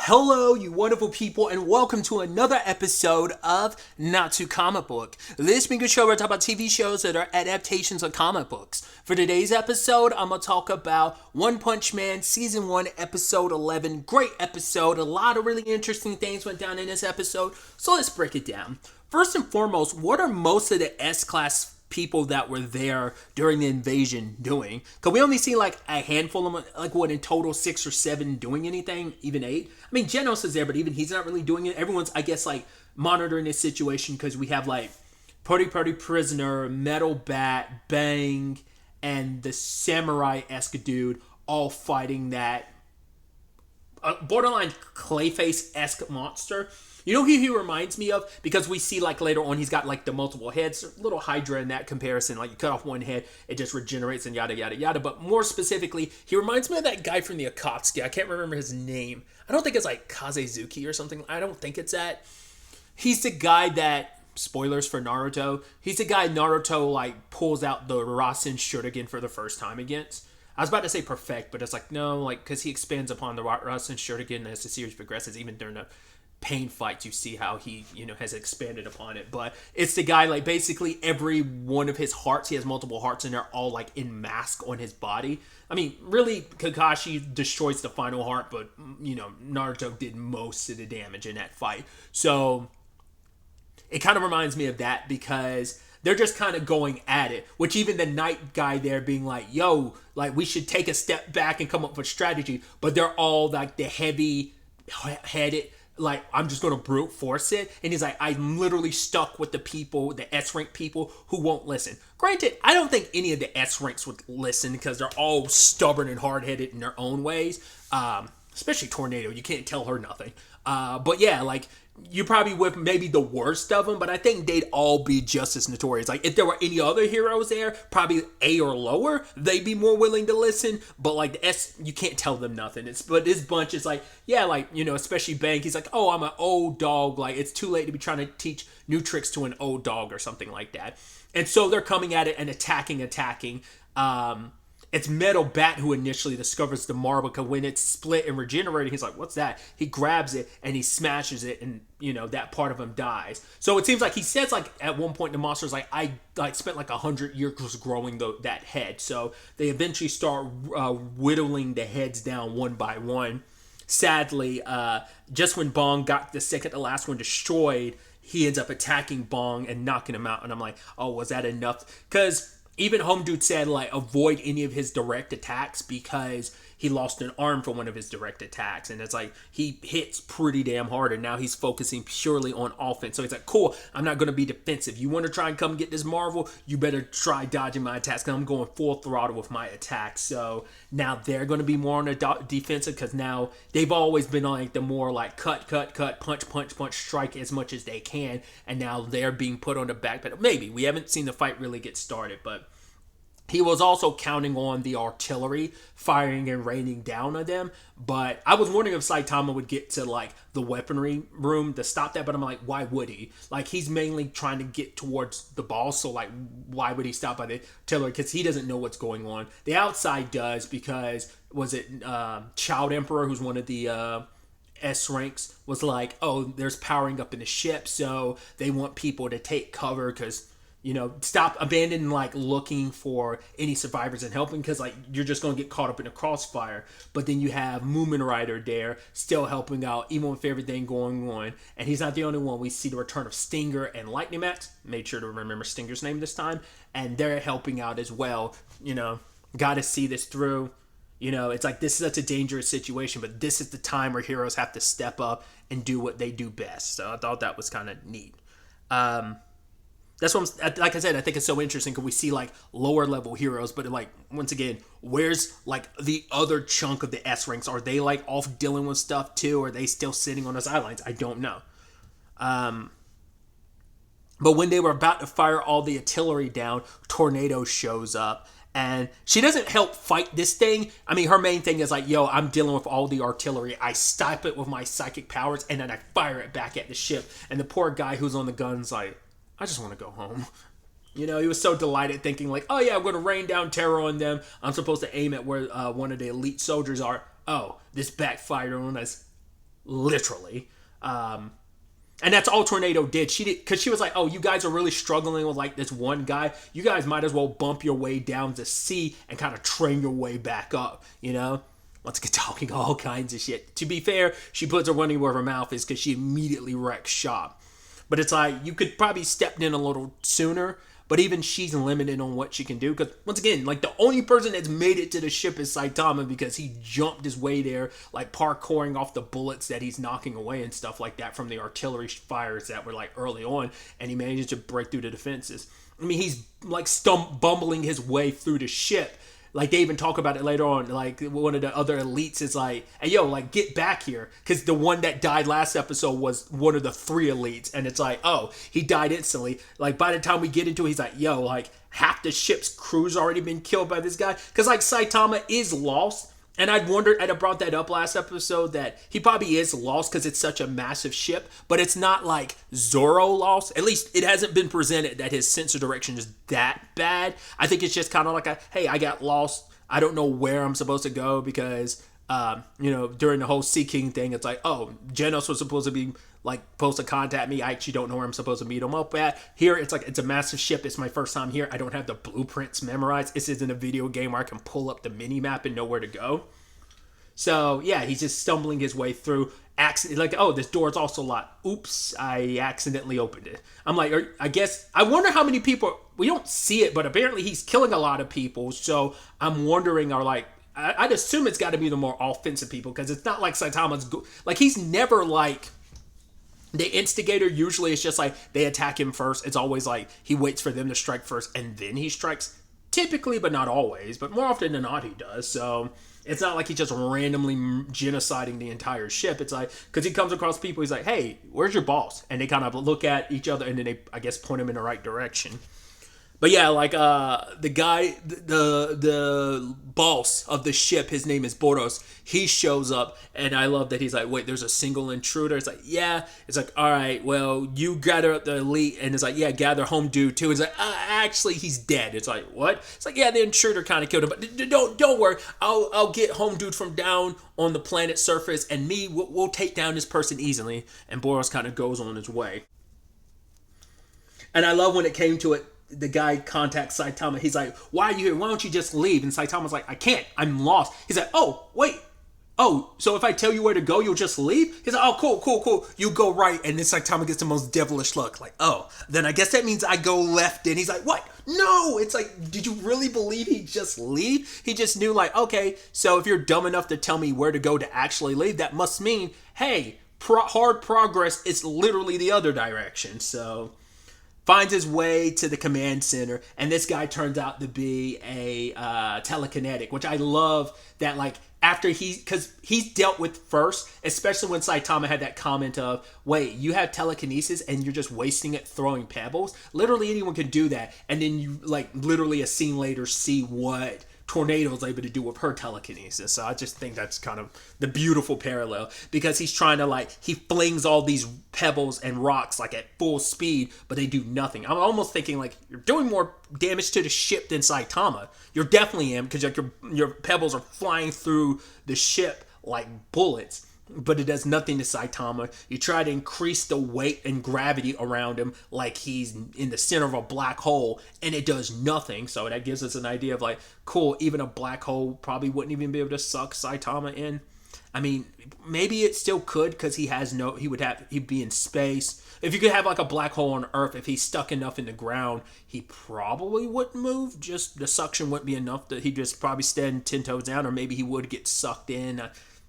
Hello, you wonderful people, and welcome to another episode of Not Too Comic Book. This being a show where I talk about TV shows that are adaptations of comic books. For today's episode, I'm going to talk about OnePunch-Man Season 1, Episode 11. Great episode. A lot of really interesting things went down in this episode, so let's break it down. First and foremost, what are most of the S-Class people that were there during the invasion doing? Because we only see like a handful of them, like what in total 6 or 7 doing anything, even 8. I mean, Genos is there, but even he's not really doing it. Everyone's, I guess, like monitoring this situation because we have like Purdy Prisoner, Metal Bat, Bang, and the samurai-esque dude all fighting that borderline Clayface-esque monster. You know who he reminds me of? Because we see, like, later on, he's got, like, the multiple heads. Little Hydra in that comparison. Like, you cut off one head, it just regenerates and yada, yada, yada. But more specifically, he reminds me of that guy from the Akatsuki. I can't remember his name. I don't think it's, like, Kazezuki or something. I don't think it's that. He's the guy that, spoilers for Naruto, he's the guy Naruto, like, pulls out the Rasen Shuriken for the first time against. I was about to say perfect, but it's like, no, like, because he expands upon the Rasen Shuriken as the series progresses, even during the pain fights, you see how he, has expanded upon it. But it's the guy, like, basically every one of his hearts, he has multiple hearts, and they're all, like, in mask on his body. I mean, really, Kakashi destroys the final heart, but, Naruto did most of the damage in that fight. So it kind of reminds me of that because they're just kind of going at it, which even the Knight guy there being like, yo, like, we should take a step back and come up with strategy, but they're all, like, the heavy-headed, like, I'm just going to brute force it. And he's like, I'm literally stuck with the people, the S-rank people who won't listen. Granted, I don't think any of the S-ranks would listen because they're all stubborn and hard-headed in their own ways. Especially Tornado. You can't tell her nothing. But yeah, like, you probably with maybe the worst of them, but I think they'd all be just as notorious. Like, if there were any other heroes there, probably A or lower, they'd be more willing to listen. But, like, the S, you can't tell them nothing. But this bunch is like, yeah, like, especially Bank, he's like, oh, I'm an old dog. Like, it's too late to be trying to teach new tricks to an old dog or something like that. And so they're coming at it and attacking. It's Metal Bat who initially discovers the marble, because when it's split and regenerating, he's like, what's that? He grabs it and he smashes it, and, that part of him dies. So it seems like he says, like, at one point the monster's like, I, like, spent like 100 years growing that head. So they eventually start whittling the heads down one by one. Sadly, just when Bong got the second to last one destroyed, he ends up attacking Bong and knocking him out. And I'm like, oh, was that enough? Because even Home Dude said, like, avoid any of his direct attacks because he lost an arm for one of his direct attacks. And it's like, he hits pretty damn hard, and now he's focusing purely on offense. So it's like, cool, I'm not going to be defensive. You want to try and come get this Marvel? You better try dodging my attacks, because I'm going full throttle with my attacks. So now they're going to be more on the defensive, because now they've always been on, like, the more, like, cut, punch, strike as much as they can. And now they're being put on the back pedal. Maybe. We haven't seen the fight really get started, but he was also counting on the artillery firing and raining down on them. But I was wondering if Saitama would get to, like, the weaponry room to stop that. But I'm like, why would he? Like, he's mainly trying to get towards the ball. So, like, why would he stop by the artillery? Because he doesn't know what's going on. The outside does, because, was it Child Emperor, who's one of the S ranks, was like, oh, there's powering up in the ship. So they want people to take cover because, stop abandoning, like, looking for any survivors and helping, because, like, you're just going to get caught up in the crossfire. But then you have Moomin Rider there still helping out, even with everything going on. And he's not the only one. We see the return of Stinger and Lightning Max. Made sure to remember Stinger's name this time. And they're helping out as well. Got to see this through. It's like, this is such a dangerous situation, but this is the time where heroes have to step up and do what they do best. So I thought that was kind of neat. That's what like I said, I think it's so interesting because we see, like, lower level heroes, but, like, once again, where's, like, the other chunk of the S ranks? Are they, like, off dealing with stuff too? Or are they still sitting on the sidelines? I don't know. But when they were about to fire all the artillery down, Tornado shows up. And she doesn't help fight this thing. I mean, her main thing is like, yo, I'm dealing with all the artillery. I stop it with my psychic powers, and then I fire it back at the ship. And the poor guy who's on the gun's like, I just want to go home. He was so delighted thinking like, oh yeah, I'm going to rain down terror on them. I'm supposed to aim at where one of the elite soldiers are. Oh, this backfired on us. literally. And that's all Tornado did. She did, because she was like, "Oh, you guys are really struggling with like this one guy. You guys might as well bump your way down to C and kind of train your way back up." Once again, talking all kinds of shit. To be fair, she puts her money where her mouth is because she immediately wrecks shop. But it's like, you could probably stepped in a little sooner. But even she's limited on what she can do. Because, once again, like, the only person that's made it to the ship is Saitama, because he jumped his way there, like, parkouring off the bullets that he's knocking away and stuff like that from the artillery fires that were, like, early on. And he managed to break through the defenses. I mean, he's, like, bumbling his way through the ship. Like, they even talk about it later on. Like, one of the other elites is like, "Hey, yo, like, get back here." Because the one that died last episode was one of the 3 elites. And it's like, oh, he died instantly. Like, by the time we get into it, he's like, yo, like, half the ship's crew's already been killed by this guy. Because, like, Saitama is lost. And I'd brought that up last episode, that he probably is lost because it's such a massive ship, but it's not like Zoro lost. At least it hasn't been presented that his sense of direction is that bad. I think it's just kind of like hey, I got lost. I don't know where I'm supposed to go because, during the whole Sea King thing, it's like, oh, Genos was supposed to be like supposed to contact me. I actually don't know where I'm supposed to meet him up at. Here, it's like, it's a massive ship. It's my first time here. I don't have the blueprints memorized. This isn't a video game where I can pull up the mini map and know where to go. So yeah, he's just stumbling his way through. Like, oh, this door is also locked. Oops, I accidentally opened it. I'm like, I wonder how many people, we don't see it, but apparently he's killing a lot of people. So I'm wondering, I'd assume it's got to be the more offensive people, because it's not like Saitama's, like, he's never like the instigator. Usually it's just like they attack him first. It's always like he waits for them to strike first and then he strikes. Typically, but not always. But more often than not, he does. So it's not like he's just randomly genociding the entire ship. It's like, because he comes across people, he's like, "Hey, where's your boss?" And they kind of look at each other and then they, I guess, point him in the right direction. But yeah, like, the guy, the boss of the ship, his name is Boros. He shows up, and I love that he's like, "Wait, there's a single intruder?" It's like, "Yeah." It's like, "All right, well, you gather up the elite," and it's like, "Yeah, gather home dude too." It's like, actually, he's dead." It's like, "What?" It's like, "Yeah, the intruder kind of killed him, but don't worry, I'll get home dude from down on the planet's surface, and we'll take down this person easily." And Boros kind of goes on his way. And I love when it came to it, the guy contacts Saitama. He's like, "Why are you here? Why don't you just leave?" And Saitama's like, "I can't. I'm lost." He's like, "Oh, wait. Oh, so if I tell you where to go, you'll just leave?" He's like, "Oh, cool. You go right." And then Saitama gets the most devilish look. Like, "Oh, then I guess that means I go left." And he's like, "What? No!" It's like, did you really believe he'd just leave? He just knew, like, okay, so if you're dumb enough to tell me where to go to actually leave, that must mean, hey, hard progress is literally the other direction. So finds his way to the command center, and this guy turns out to be a telekinetic, which I love that, like, after because he's dealt with first, especially when Saitama had that comment of, "Wait, you have telekinesis and you're just wasting it throwing pebbles?" Literally anyone can do that, and then you, like, literally a scene later see what Tornado's able to do with her telekinesis. So I just think that's kind of the beautiful parallel, because he's trying to, like, he flings all these pebbles and rocks, like, at full speed, but they do nothing. I'm almost thinking, like, you're doing more damage to the ship than Saitama. You're definitely am, because, like, your pebbles are flying through the ship like bullets, but it does nothing to Saitama. You try to increase the weight and gravity around him like he's in the center of a black hole, and it does nothing. So that gives us an idea of, like, cool, even a black hole probably wouldn't even be able to suck Saitama in. I mean, maybe it still could, because he'd be in space. If you could have, like, a black hole on Earth, if he's stuck enough in the ground, he probably wouldn't move. Just the suction wouldn't be enough that he'd just probably stand 10 toes down, or maybe he would get sucked in.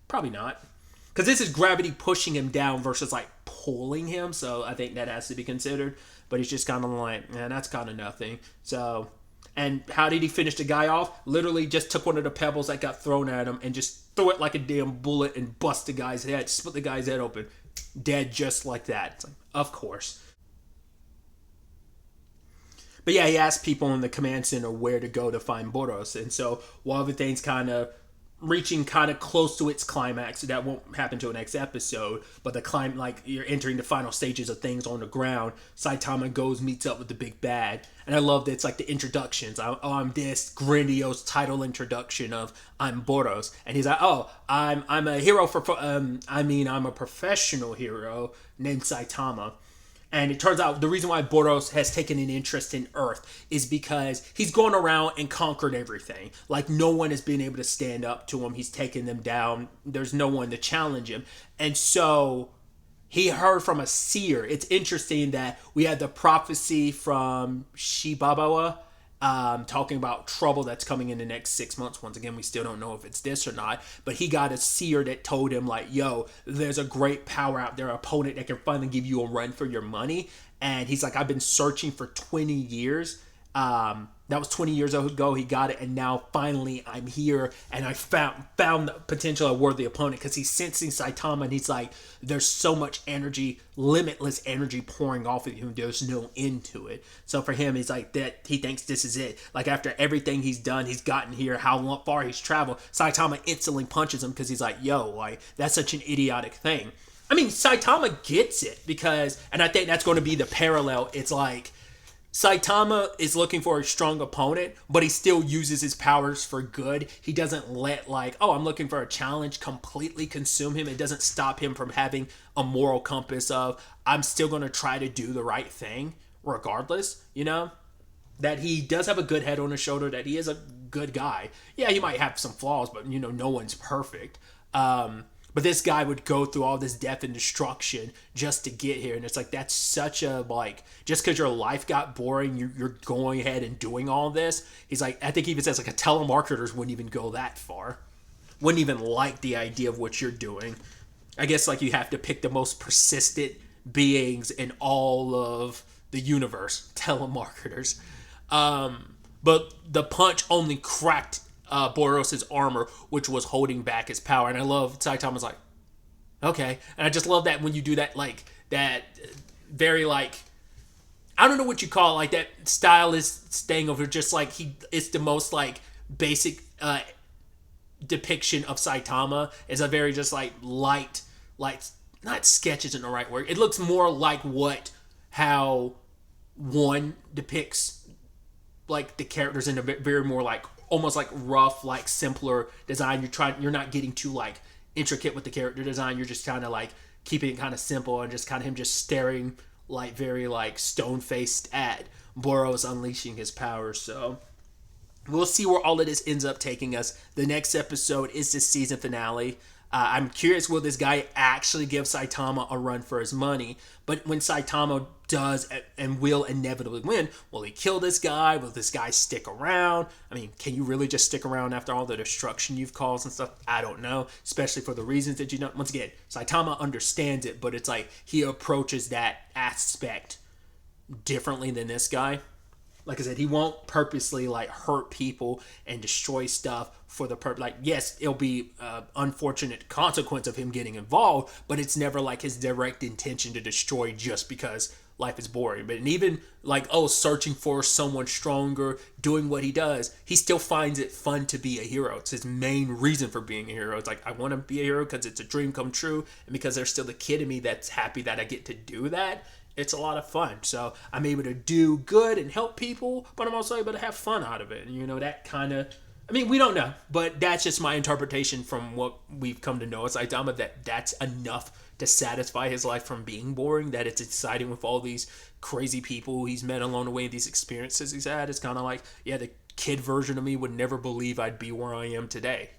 Probably not. Because this is gravity pushing him down versus, like, pulling him. So I think that has to be considered. But he's just kind of like, man, that's kind of nothing. So, and how did he finish the guy off? Literally just took one of the pebbles that got thrown at him and just threw it like a damn bullet and bust the guy's head. Split the guy's head open. Dead just like that. It's like, of course. But yeah, he asked people in the command center where to go to find Boros. And so while everything's kind of reaching kind of close to its climax. That won't happen till next episode, but like you're entering the final stages of things on the ground. Saitama goes, meets up with the big bad, and I love that it's like the introductions. I'm this grandiose title introduction of I'm Boros, and he's like, oh, I'm a hero I'm a professional hero named Saitama. And it turns out the reason why Boros has taken an interest in Earth is because he's gone around and conquered everything. Like, no one has been able to stand up to him. He's taken them down. There's no one to challenge him. And so he heard from a seer. It's interesting that we had the prophecy from Shibabawa talking about trouble that's coming in the next 6 months. Once again, we still don't know if it's this or not, but he got a seer that told him like, yo, there's a great power out there, an opponent that can finally give you a run for your money. And he's like, I've been searching for 20 years. That was 20 years ago. He got it, and now finally I'm here, and I found the potential a worthy opponent, because he's sensing Saitama, and he's like, there's so much energy, limitless energy pouring off of him. There's no end to it. So for him, he's like that. He thinks this is it. Like, after everything he's done, he's gotten here, how far he's traveled. Saitama instantly punches him because he's like, yo, like, that's such an idiotic thing. I mean, Saitama gets it because, and I think that's going to be the parallel. It's like, Saitama is looking for a strong opponent, but he still uses his powers for good. He doesn't let, like, oh, I'm looking for a challenge, completely consume him. It doesn't stop him from having a moral compass of, I'm still going to try to do the right thing regardless, you know? That he does have a good head on his shoulder, that he is a good guy. Yeah, he might have some flaws, but, you know, no one's perfect. But this guy would go through all this death and destruction just to get here. And it's like, that's such a, like, just because your life got boring, you're going ahead and doing all this. He's like, I think he even says, like, a telemarketers wouldn't even go that far. Wouldn't even like the idea of what you're doing. I guess, like, you have to pick the most persistent beings in all of the universe. Telemarketers. But the punch only cracked Boros' armor, which was holding back his power. And I love Saitama's like, okay. And I just love that when you do that, like, that very, like, I don't know what you call it, like, that stylist thing of just, like, it's the most, like, basic depiction of Saitama. Is a very just, like, light, like, not sketch isn't the right word. It looks more like how one depicts, like, the characters in a very more, like, almost like rough, like, simpler design. You're not getting too, like, intricate with the character design. You're just kind of, like, keeping it kind of simple and just kind of him just staring, like, very, like, stone-faced at Boros unleashing his powers. So we'll see where all of this ends up taking us. The next episode is the season finale. I'm curious, will this guy actually give Saitama a run for his money? But when Saitama does and will inevitably win, will he kill this guy? Will this guy stick around? I mean, can you really just stick around after all the destruction you've caused and stuff? I don't know, especially for the reasons that you know. Once again, Saitama understands it, but it's like he approaches that aspect differently than this guy. Like I said, he won't purposely, like, hurt people and destroy stuff for the purpose. Like, yes, it'll be unfortunate consequence of him getting involved, but it's never, like, his direct intention to destroy just because life is boring. But even, like, searching for someone stronger, doing what he does, he still finds it fun to be a hero. It's his main reason for being a hero. It's like, I want to be a hero because it's a dream come true, and because there's still the kid in me that's happy that I get to do that. It's a lot of fun. So I'm able to do good and help people, but I'm also able to have fun out of it. And, you know, that kind of, I mean, we don't know, but that's just my interpretation from what we've come to know as Saitama, that's enough to satisfy his life from being boring, that it's exciting with all these crazy people he's met along the way, these experiences he's had. It's kind of like, yeah, the kid version of me would never believe I'd be where I am today.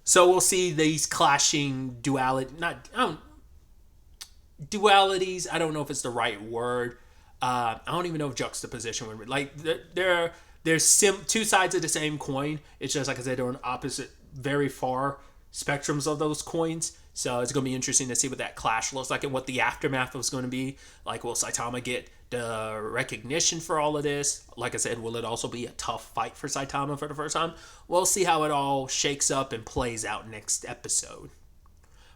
So we'll see these clashing dualities, I don't know if it's the right word. I don't even know if juxtaposition would be. Like, there's two sides of the same coin. It's just, like I said, they're on opposite, very far spectrums of those coins. So it's going to be interesting to see what that clash looks like and what the aftermath was going to be. Like, will Saitama get the recognition for all of this? Like I said, will it also be a tough fight for Saitama for the first time? We'll see how it all shakes up and plays out next episode.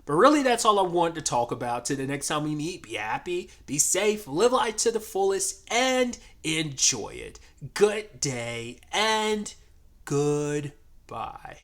But really, that's all I want to talk about. Till the next time we meet, be happy, be safe, live life to the fullest, and enjoy it. Good day, and Goodbye.